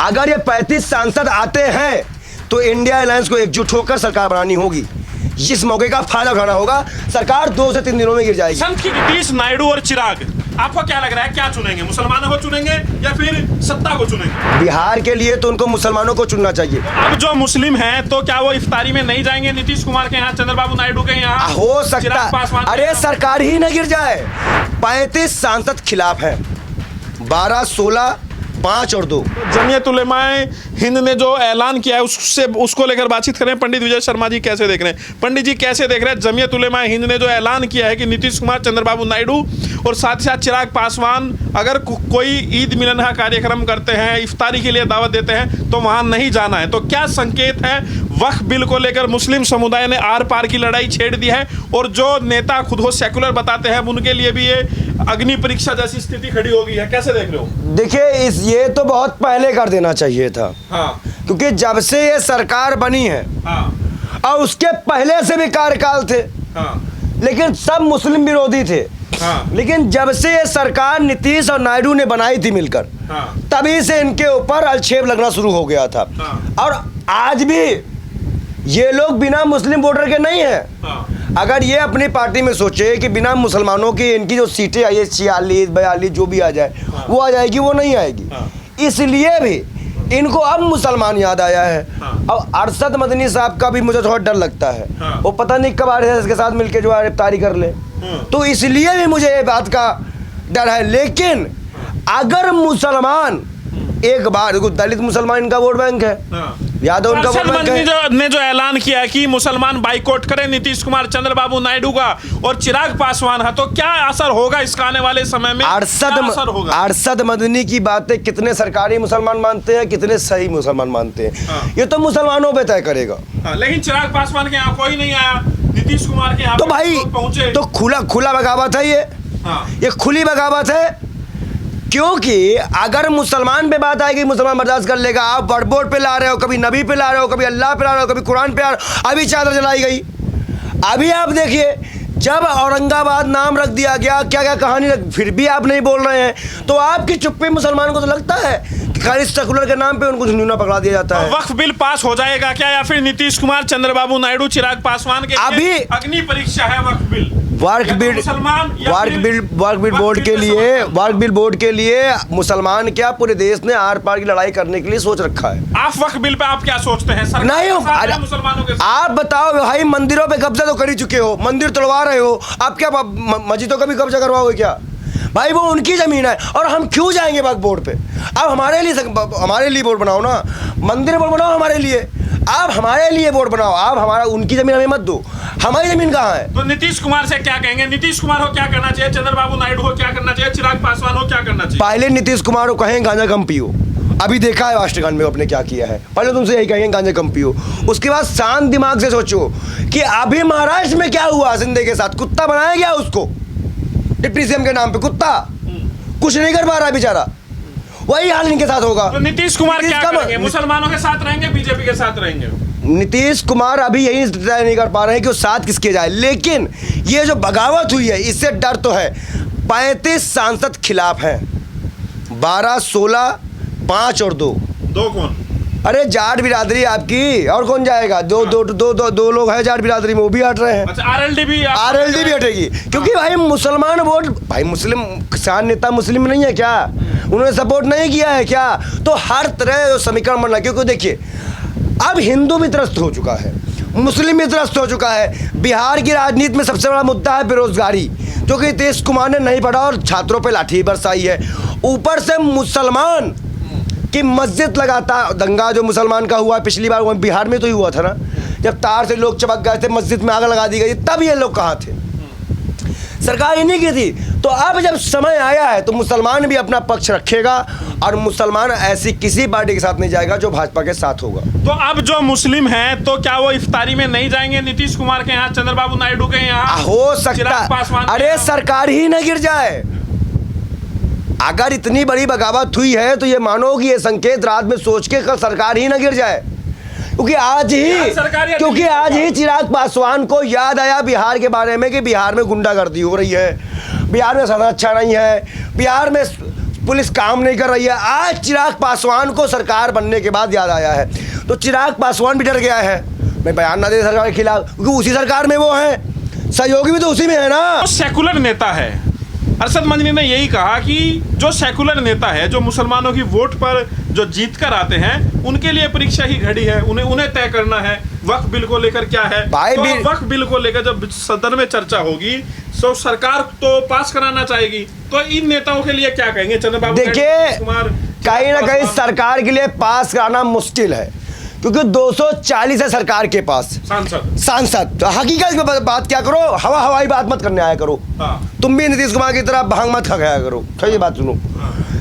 अगर ये 35 सांसद आते हैं तो इंडिया अलायंस को एकजुट होकर सरकार बनानी होगी। इस मौके का फायदा उठाना होगा। सरकार 2 से 3 दिनों में गिर जाएगी। संत की नीतीश, नायडू और चिराग, आपको क्या लग रहा है, क्या चुनेंगे? मुसलमानों को चुनेंगे या फिर सत्ता को चुनेंगे? बिहार के लिए तो उनको मुसलमानों को चुनना चाहिए। अब जो मुस्लिम हैं तो क्या वो इफ्तारी में नहीं जाएंगे नीतीश कुमार के यहाँ, चंद्रबाबू नायडू के यहाँ? हो सकता, अरे सरकार ही न गिर जाए। 35 सांसद खिलाफ हैं, 12, 16, 5 और 2। जमीयत उलेमाए हिंद ने जो ऐलान किया है उसको लेकर बातचीत करें। पंडित विजय शर्मा जी कैसे देख रहे हैं? पंडित जी कैसे देख रहे हैं जमीयत उलेमाए हिंद ने जो ऐलान किया है कि नीतीश कुमार, चंद्रबाबू नायडू और साथ ही साथ चिराग पासवान अगर कोई ईद मिलन का कार्यक्रम करते हैं, इफ्तारी के लिए दावत देते हैं तो वहां नहीं जाना है, तो क्या संकेत है? वक्फ बिल को लेकर मुस्लिम समुदाय ने आर पार की लड़ाई छेड़ दी है और जो नेता खुद को सेकुलर बताते हैं उनके लिए भी ये अग्नि परीक्षा जैसी स्थिति खड़ी हो गई है। कैसे देख रहे हो? देखिए, ये तो बहुत पहले कर देना चाहिए था। हाँ। क्योंकि जब से ये सरकार बनी है, हाँ। और उसके पहले से भी कार्यकाल थे। हाँ। लेकिन सब मुस्लिम विरोधी थे। हाँ। लेकिन जब से ये सरकार नीतीश और नायडू ने बनाई थी मिलकर, हाँ। तभी से इनके ऊपर अलक्षेप लगना शुरू हो गया था। हाँ। और आज भी ये लोग बिना मुस्लिम वोटर के नहीं है। हाँ। अगर ये अपनी पार्टी में सोचे कि बिना मुसलमानों की इनकी जो सीटें आई है 46, 42 जो भी आ जाए, हाँ। वो आ जाएगी, वो नहीं आएगी। हाँ। इसलिए भी इनको अब मुसलमान याद आया है। हाँ। अब अरशद मदनी साहब का भी मुझे थोड़ा डर लगता है। हाँ। वो पता नहीं कब आरएसएस के साथ मिलकर जो है गिरफ्तारी कर ले। तो इसलिए भी मुझे ये बात का डर है। लेकिन अगर मुसलमान एक बार, देखो दलित मुसलमान इनका वोट बैंक है, यादव उनका वोट बैंक है। ने जो ऐलान किया कि मुसलमान बाइकआउट करें नीतीश कुमार, चंद्रबाबू नायडू का और चिराग पासवान है, तो क्या असर होगा इसका आने वाले समय में? अरशद मदनी की बातें कितने सरकारी मुसलमान मानते हैं, कितने सही मुसलमान मानते हैं, हाँ। ये तो मुसलमानों पे तय करेगा। हाँ, लेकिन चिराग पासवान के यहाँ कोई नहीं आया, नीतीश कुमार के यहाँ तो भाई पहुंचे, तो खुला बगावत है ये। हाँ। ये खुली बगावत है। क्योंकि अगर मुसलमान पे बात आएगी, मुसलमान बर्दाश्त कर लेगा। आप वर्ड पे ला रहे हो, कभी नबी पे ला रहे हो, कभी अल्लाह पे ला रहे हो, कभी कुरान पे ला रहे हो। अभी चादर जलाई गई। अभी आप देखिए, जब औरंगाबाद नाम रख दिया गया, क्या क्या कहानी फिर भी आप नहीं बोल रहे हैं। तो आपकी चुप्पी मुसलमान को तो लगता है कि खाली सेकुलर के नाम पे उनको झुंझुना पकड़ा दिया जाता है। वक्फ बिल पास हो जाएगा क्या, या फिर नीतीश कुमार, चंद्रबाबू नायडू, चिराग पासवान के अभी अग्नि परीक्षा है वक्फ बिल? वर्क बिल बोर्ड के लिए मुसलमान क्या पूरे देश ने आर पार की लड़ाई करने के लिए सोच रखा है। आप वक्फ बिल पे आप क्या सोचते हैं? नहीं, मुसलमानों के आप बताओ भाई, मंदिरों पे कब्जा तो कर ही चुके हो, मंदिर तोड़वा रहे हो, आप क्या मस्जिदों का भी कब्जा करवाओगे क्या? भाई वो उनकी जमीन है और हम क्यों जाएंगे वक्फ बोर्ड पे? आप हमारे लिए बोर्ड बनाओ ना, मंदिर बोर्ड बनाओ हमारे लिए। आप हमारे लिए बोर्ड बनाओ, आप हमारा, उनकी जमीन हमें मत दो। हमारी जमीन कहाँ है? तो नीतीश कुमार से क्या कहेंगे? नीतीश कुमार को क्या करना चाहिए? चंद्रबाबू नायडू को क्या करना चाहिए? चिराग पासवान को क्या करना चाहिए? पहले नीतीश कुमार को कहें गांजा कम पियो। अभी देखा है राष्ट्रगान में अपने क्या किया है। पहले तुमसे यही कहेंगे गांजा कम पियो। उसके बाद शांत दिमाग से सोचो कि अभी महाराष्ट्र में क्या हुआ सिंधे के साथ। कुत्ता बनाया गया उसको डिप्टी सीएम के नाम पे, कुत्ता कुछ नहीं कर पा रहा बेचारा। वही हाल इनके साथ होगा। तो नीतीश कुमार क्या करेंगे? मुसलमानों के साथ रहेंगे, बीजेपी के साथ रहेंगे? नीतीश कुमार अभी यही तय नहीं कर पा रहे हैं कि वो साथ किसके जाए। लेकिन ये जो बगावत हुई है, इससे डर तो है। 35 सांसद खिलाफ हैं, 12, 16, 5 और 2। कौन? अरे जाट बिरादरी आपकी, और कौन जाएगा? दो लोग हैं जाट बिरादरी में, वो भी हट रहे हैं। अच्छा, आरएलडी भी हटेगी। क्योंकि भाई मुसलमान वोट, भाई मुस्लिम किसान नेता मुस्लिम नहीं है क्या? उन्होंने सपोर्ट नहीं किया है क्या? तो हर तरह समीकरण बनना। क्योंकि देखिए, अब हिंदू भी त्रस्त हो चुका है, मुस्लिम भी त्रस्त हो चुका है। बिहार की राजनीति में सबसे बड़ा मुद्दा है बेरोजगारी, जो कि नीतीश कुमार ने नहीं पढ़ा और छात्रों पे लाठी बरसाई है। ऊपर से मुसलमान की मस्जिद लगाता दंगा जो मुसलमान का हुआ पिछली बार, वहीं बिहार में तो ही हुआ था ना, जब तार से लोग चिपक गए थे, मस्जिद में आग लगा दी गई, तब ये लोग कहाँ थे? सरकार इन्हीं की थी। तो अब जब समय आया है तो मुसलमान भी अपना पक्ष रखेगा और मुसलमान ऐसी किसी पार्टी के साथ नहीं जाएगा जो भाजपा के साथ होगा। तो अब जो मुस्लिम हैं तो क्या वो इफ्तारी में नहीं जाएंगे नीतीश कुमार के यहाँ, चंद्रबाबू नायडू के यहाँ? हो सकता, अरे सरकार ही न गिर जाए। अगर इतनी बड़ी बगावत हुई है तो ये मानो कि ये संकेत रात में सोच के कल सरकार ही न गिर जाए। क्योंकि आज ही चिराग पासवान को याद आया बिहार के बारे में कि बिहार में गुंडागर्दी हो रही है, बिहार में सदा अच्छा नहीं है, बिहार में पुलिस काम नहीं कर रही है। आज चिराग पासवान को सरकार बनने के बाद याद आया है, तो चिराग पासवान भी डर गया है मैं बयान ना दे सरकार के खिलाफ, क्योंकि उसी सरकार में वो है, सहयोगी भी तो उसी में है ना। सेकुलर नेता है। अरशद मंजरी ने यही कहा कि जो सेकुलर नेता है, जो मुसलमानों की वोट पर जो जीत कर आते हैं, उनके लिए परीक्षा ही घड़ी है, उन्हें तय करना है वक्फ बिल को लेकर क्या है। तो वक्फ बिल को लेकर जब सदन में चर्चा होगी तो सरकार तो पास कराना चाहेगी, तो इन नेताओं के लिए क्या कहेंगे चंद्रबाबू? देखिए, कहीं ना कहीं सरकार के लिए पास कराना मुश्किल है, क्योंकि 240 है सरकार के पास सांसद। हकीकत में बात क्या करो, हवाई बात मत करने आया करो। तुम भी नीतीश कुमार की तरह भांग मत खा खाया करो। सही बात सुनो,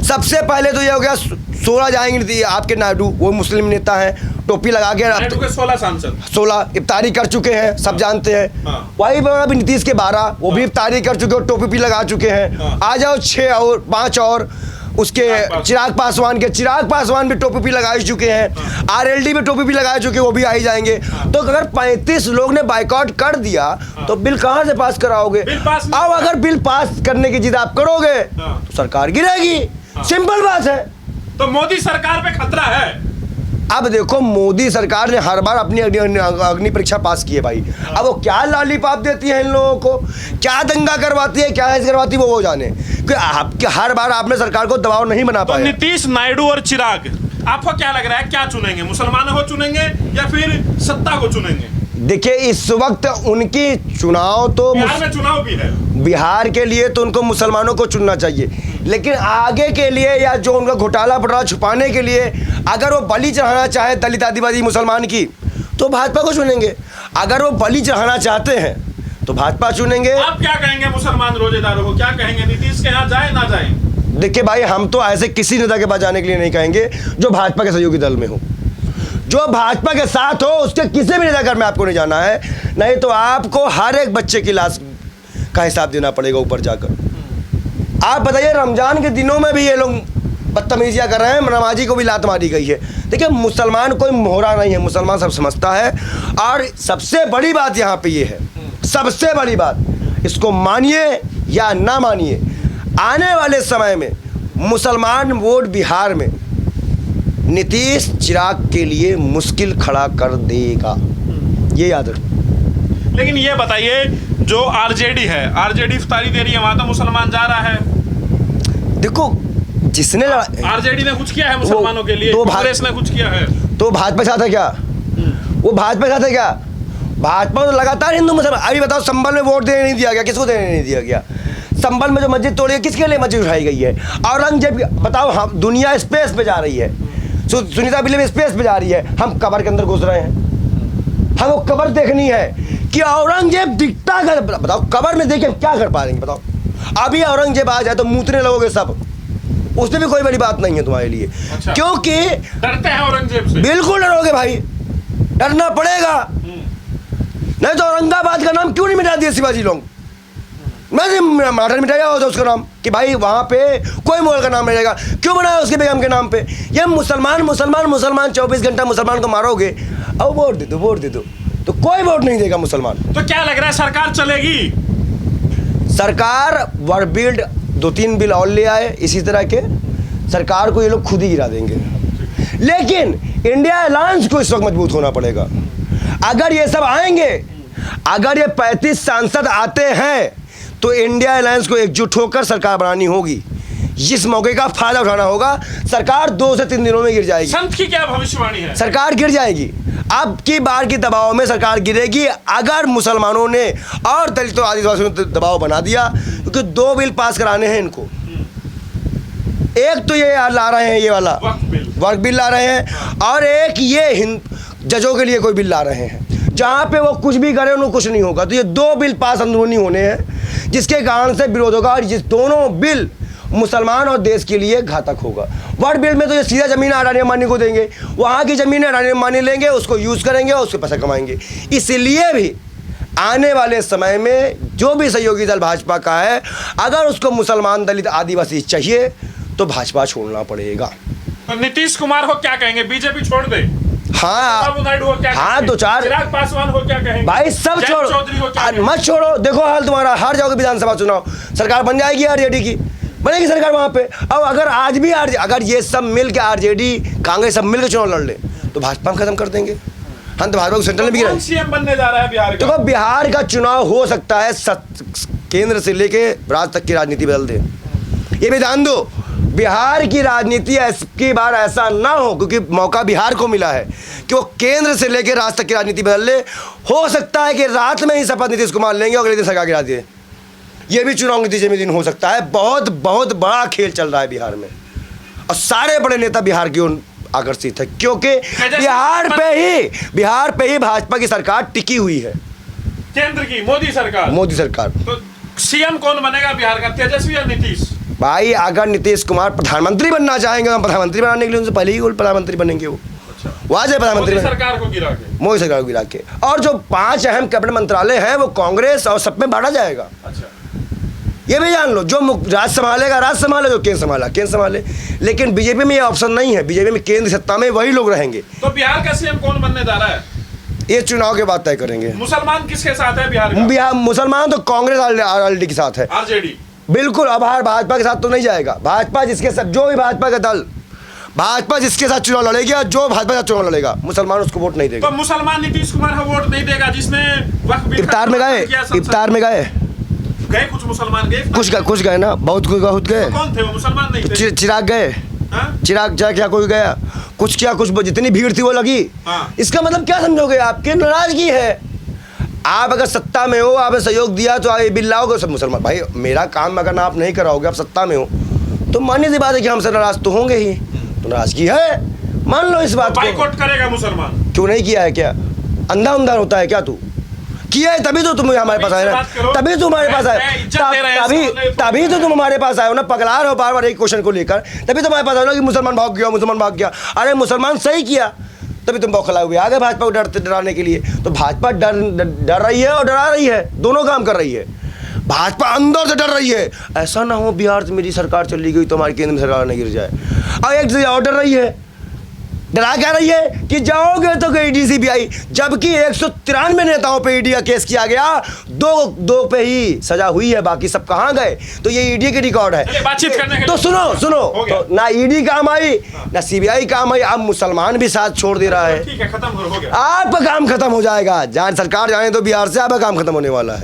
सबसे पहले तो ये हो गया 16 जाएंगे आपके नायडू, वो मुस्लिम नेता हैं, टोपी लगा के। नायडू के 16 सांसद, 16 इफ्तारी कर चुके हैं, सब जानते हैं। वही अभी नीतीश के 12, वो भी इफ्तारी कर चुके और टोपी लगा चुके हैं। आ जाओ 6 और 5 और उसके चिराग पासवान भी टोपी लगा चुके हैं। आरएलडी भी टोपी लगा चुके, वो भी आ ही जाएंगे। तो अगर 35 लोग ने बाइकआउट कर दिया तो बिल कहां से पास कराओगे? अब अगर बिल पास करने की जिद आप करोगे तो सरकार गिरेगी, सिंपल बात है। तो मोदी सरकार पे खतरा है। अब देखो, मोदी सरकार ने हर बार अपनी अग्नि परीक्षा पास की है भाई। अब वो क्या लॉलीपॉप देती है इन लोगों को, क्या दंगा करवाती है, क्या ऐसे करवाती है, वो जाने। कि हर बार आपने सरकार को दबाव नहीं बना पाया। तो नीतीश, नायडू और चिराग, आपको क्या लग रहा है, क्या चुनेंगे? मुसलमानों को चुनेंगे या फिर सत्ता को चुनेंगे? देखिए, इस वक्त उनकी चुनाव तो बिहार में चुनाव भी है। बिहार के लिए तो उनको मुसलमानों को चुनना चाहिए, लेकिन आगे के लिए या जो उनका घोटाला छुपाने के लिए अगर वो बलि चढ़ाना चाहे दलित आदिवासी मुसलमान की, तो भाजपा को चुनेंगे। अगर वो बलि चढ़ाना चाहते हैं तो भाजपा चुनेंगे। आप क्या कहेंगे मुसलमान रोजेदारों को, क्या कहेंगे, नीतीश के यहाँ जाए ना जाए? देखिए भाई, हम तो ऐसे किसी नेता के पास जाने के लिए नहीं कहेंगे जो भाजपा के सहयोगी दल में हो। जो भाजपा के साथ हो उसके किसी भी नेता घर में आपको नहीं जाना है, नहीं तो आपको हर एक बच्चे की लाश का हिसाब देना पड़ेगा ऊपर जाकर। आप बताइए, रमजान के दिनों में भी ये लोग बदतमीजियां कर रहे हैं, नमाजी को भी लात मारी गई है। देखिए, मुसलमान कोई मोहरा नहीं है, मुसलमान सब समझता है। और सबसे बड़ी बात यहाँ पे ये है, सबसे बड़ी बात, इसको मानिए या ना मानिए, आने वाले समय में मुसलमान वोट बिहार में नीतीश चिराग के लिए मुश्किल खड़ा कर देगा, ये याद रखो। लेकिन ये बताइए, जो आरजेडी है, आरजेडी इफ्तारी दे रही है, वहां तो मुसलमान जा रहा है। देखो, जिसने आरजेडी ने कुछ किया है मुसलमानों के लिए, कांग्रेस ने कुछ किया है, तो भाजपा साथ है क्या? वो भाजपा साथ है क्या? भाजपा तो लगातार हिंदू मुसलमान। अभी बताओ, संभल में वोट देने नहीं दिया गया, किसको देने नहीं दिया गया? संभल में जो मस्जिद तोड़ी है, किसके लिए मस्जिद उठाई गई है? औरंगजेब, बताओ, हम दुनिया स्पेस पे जा रही है, सुनीता विलियम्स स्पेस पे जा रही है, हम कब्र के अंदर घुस रहे हैं। हमको कब्र देखनी है कि औरंगजेब दिखता कर, बताओ कब्र में देखे क्या कर पाएंगे? बताओ, अभी औरंगजेब आ जाए तो मूतने लगोगे सब, उसमें भी कोई बड़ी बात नहीं है तुम्हारे लिए। अच्छा। क्योंकि डरते हैं औरंगजेब से। बिल्कुल डरोगे भाई, डरना पड़ेगा। नहीं तो औरंगाबाद का नाम क्यों नहीं मिटा दिया शिवाजी लोग? मराठा मिटाया होता उसका नाम कि भाई वहां पे कोई मोहल का नाम रहेगा, क्यों बनाया उसके बेगम के नाम पे? ये मुसलमान 24 घंटा मुसलमान को मारोगे, अब वोट दे दो तो कोई वोट नहीं देगा मुसलमान। तो क्या लग रहा है, सरकार चलेगी? सरकार वर्ड बिल्ड 2-3 बिल और ले आए इसी तरह के, सरकार को ये लोग खुद ही गिरा देंगे। लेकिन इंडिया अलायंस को इस वक्त मजबूत होना पड़ेगा। अगर ये सब आएंगे, अगर ये 35 सांसद आते हैं तो इंडिया अलायंस को एकजुट होकर सरकार बनानी होगी। इस मौके का फायदा उठाना होगा। सरकार 2 से 3 दिनों में गिर जाएगी। संत की क्या भविष्यवाणी है? सरकार गिर जाएगी। अब की बार की दबाव में सरकार गिरेगी अगर मुसलमानों ने और दलितों आदिवासियों ने दबाव बना दिया, क्योंकि 2 बिल पास कराने हैं इनको। एक तो ये ला रहे हैं, ये वाला वक्फ बिल ला रहे हैं, और एक ये जजों के लिए कोई बिल ला रहे हैं, जहाँ पे वो कुछ भी करे उनको कुछ नहीं होगा। तो ये 2 बिल पास अंदरूनी होने हैं, जिसके कारण से विरोध होगा, और जिस दोनों बिल मुसलमान और देश के लिए घातक होगा। वर्ड बिल में तो ये सीधा जमीन अडानी अंबानी को देंगे, वहाँ की जमीन अडानी अंबानी लेंगे, उसको यूज़ करेंगे और उसके पैसा कमाएंगे। इसलिए भी आने वाले समय में जो भी सहयोगी दल भाजपा का है, अगर उसको मुसलमान दलित आदिवासी चाहिए तो भाजपा छोड़ना पड़ेगा। तो नीतीश कुमार को क्या कहेंगे, बीजेपी छोड़ दे? हाँ, हाँ, 2-4 चिराग पासवान को क्या कहेंगे? भाई सब छोड़ो, मत छोड़ो। देखो हाल तुम्हारा, हार जाओगे विधानसभा चुनाव, सरकार बन जाएगी आरजेडी की, बनेगी सरकार वहां पे। अब अगर आज भी अगर ये सब मिल के आरजेडी कांग्रेस सब मिल के चुनाव लड़ ले तो भाजपा हम खत्म कर देंगे। हम तो भाजपा को सेंट्रल में भी कौन सीएम बनने जा रहा है बिहार का? तो बिहार का चुनाव हो सकता है केंद्र से लेके राज्य तक की राजनीति बदल दे। ये भी ध्यान दो, बिहार की राजनीति की बार ऐसा ना हो, क्योंकि मौका बिहार को मिला है कि वो केंद्र से लेकर राज्य तक की राजनीति बदल ले। हो सकता है कि रात में ही शपथ नीतीश कुमार लेंगे और अगले दिन सरकार गिरा दिए। ये भी चुनाव नतीजे में दिन हो सकता है। बहुत बहुत बड़ा खेल चल रहा है बिहार में और सारे बड़े नेता बिहार की ओर आकर्षित है, क्योंकि बिहार पे ही भाजपा की सरकार टिकी हुई है, केंद्र की मोदी सरकार। तो सीएम कौन बनेगा बिहार का, तेजस्वी या नीतीश? भाई अगर नीतीश कुमार प्रधानमंत्री बनना चाहेंगे, हम प्रधानमंत्री बनाने के लिए उनसे पहले ही प्रधानमंत्री बनेंगे। वो वहां से प्रधानमंत्री मोदी सरकार को गिरा के और जो 5 अहम कैबिनेट मंत्रालय हैं वो कांग्रेस और सब में बांटा जाएगा। अच्छा, ये भी जान लो, जो राज्य संभालेगा राज्य संभाले, जो केंद्र संभाले। लेकिन बीजेपी में ये ऑप्शन नहीं है, बीजेपी में केंद्र सत्ता में वही लोग रहेंगे। तो बिहार का सीएम कौन बनने जा रहा है? ये चुनाव के बाद तय करेंगे। मुसलमान किसके साथ है बिहार? मुसलमान तो कांग्रेस आरजेडी के साथ है, आरजेडी बिल्कुल। अब भाजपा के साथ तो नहीं जाएगा। भाजपा जिसके साथ, जो भी भाजपा का दल, भाजपा जिसके साथ चुनाव लड़ेगा, जो भाजपा के साथ चुनाव लड़ेगा, मुसलमान उसको वोट नहीं देगा। तो मुसलमान नीतीश कुमार को वोट नहीं देगा, जिसने इफ्तार में गए कुछ मुसलमान गए, कुछ गए ना, बहुत गए। कौन थे वो? मुसलमान नहीं थे। चिराग गए, चिराग क्या कोई गया, कुछ जितनी भीड़ थी वो लगी। इसका मतलब क्या समझोगे? आपकी नाराजगी है। आप अगर सत्ता में हो, आपने सहयोग दिया तो ये बिल लाओगे सब मुसलमान। भाई मेरा काम अगर आप नहीं कराओगे, आप सत्ता में हो, तो मानने की बात है कि हमसे नाराज तो होंगे ही। तो नाराजगी है, मान लो इस बात को। बाइकआउट करेगा मुसलमान? क्यों नहीं किया है? क्या अंधा होता है क्या? तू किया है तभी तो तुम हमारे पास आए ना, तभी तुम हमारे पास आए, तभी तो तुम हमारे पास आए हो ना, पगला रहे हो बार बार एक क्वेश्चन को लेकर। तभी तो हमारे पास आए ना कि मुसलमान भाग गया। अरे मुसलमान सही किया, तभी तुम बौखलाए हुए आ गए भाजपा को डराने के लिए। तो भाजपा डर रही है और डरा रही है, दोनों काम कर रही है। भाजपा अंदर से डर रही है, ऐसा ना हो बिहार से मेरी सरकार चली गई तो हमारी केंद्र में सरकार नहीं गिर जाए। और एक चीज और डर रही है, डरा क्या रही है कि जाओगे तो ईडी सीबीआई, जबकि 193 नेताओं पे ईडी का केस किया गया, दो पे ही सजा हुई है, बाकी सब कहाँ गए? तो ये ईडी के रिकॉर्ड है। बातचीत करने के तो सुनो तो ना ईडी काम आई ना सीबीआई काम आई, अब मुसलमान भी साथ छोड़ दे रहा है। ठीक है, खत्म हो गया, आपका काम खत्म हो जाएगा। सरकार जाने तो बिहार से आपका काम खत्म होने वाला है।